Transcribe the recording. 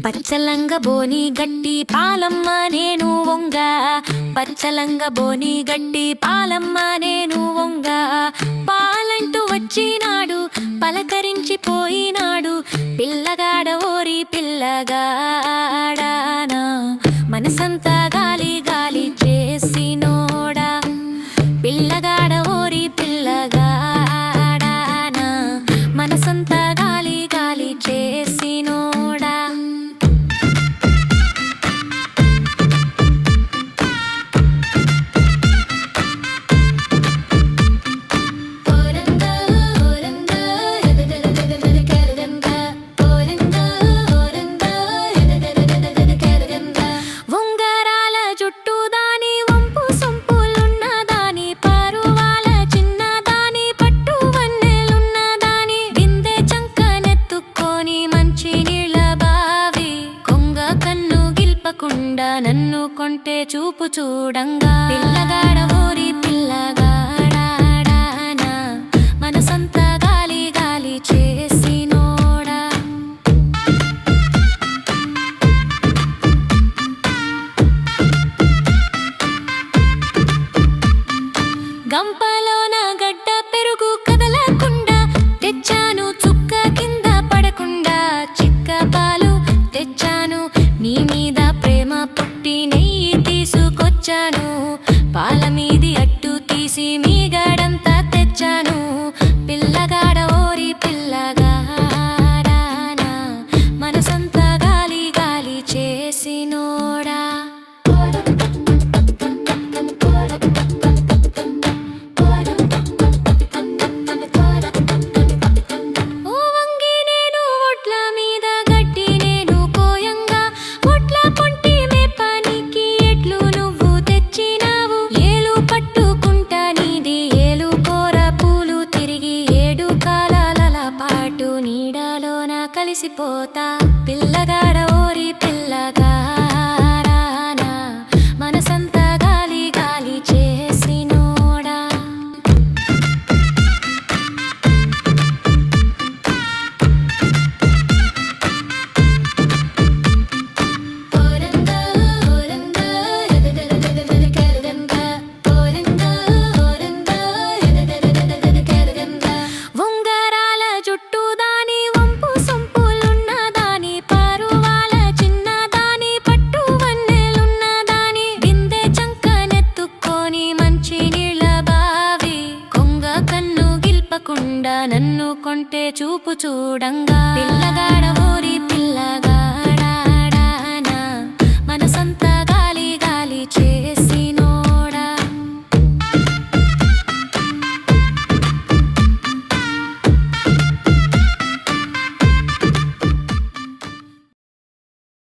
పచ్చలంగ బోని గట్టి పాలమ్మ నేను వంగ, పచ్చలంగ బోని గట్టి పాలమ్మ నేను వంగ. పాలంటూ వచ్చినాడు పలకరించిపోయినాడు, పిల్లగాడ ఓరి పిల్లగాడానా మనసంతా గాలి గాలి చేసినోడా. పిల్లగాడ ఓరి పిల్లగాడానా మనసంతా గాలి గాలి చేసినోడా. నన్ను కొంటే చూపు చూడంగా, పిల్లగాడ ఓరి పిల్లగాడానా మనసంతా గాలి గాలి చేసినోడా. గంపలోన గడ్డ పెరుగు కదలకుండా తెచ్చాను, చుక్క కింద పడకుండా చిక్క పాలు తెచ్చాను. నీ మీద ప్రేమ పుట్టి నెయ్యి తీసుకొచ్చాను, పాల మీది అట్టు తీసి మీగడంతా తెచ్చాను. పిల్లగాడ ఓరి పిల్లగాడానా మనసంతా గాలి గాలి చేసినోడా. కలిసిపోతా పిల్లగాడ ఓరి పిల్లగాడానా మనసంతా గాలి గాలి చేసినోడా. ఉంగరాల జుట్టు దాని వంపు సొంపులున్నదాని, పరువాల చిన్నదాని పట్టు వన్నెలున్నదాని, బిందె చంకనెత్తుకొని మంచి నీళ్ళ బావి, కొంగ కన్ను గిల్పకుండా నన్ను కొంటే చూపు చూడంగా. పిల్లగాడ ఓరి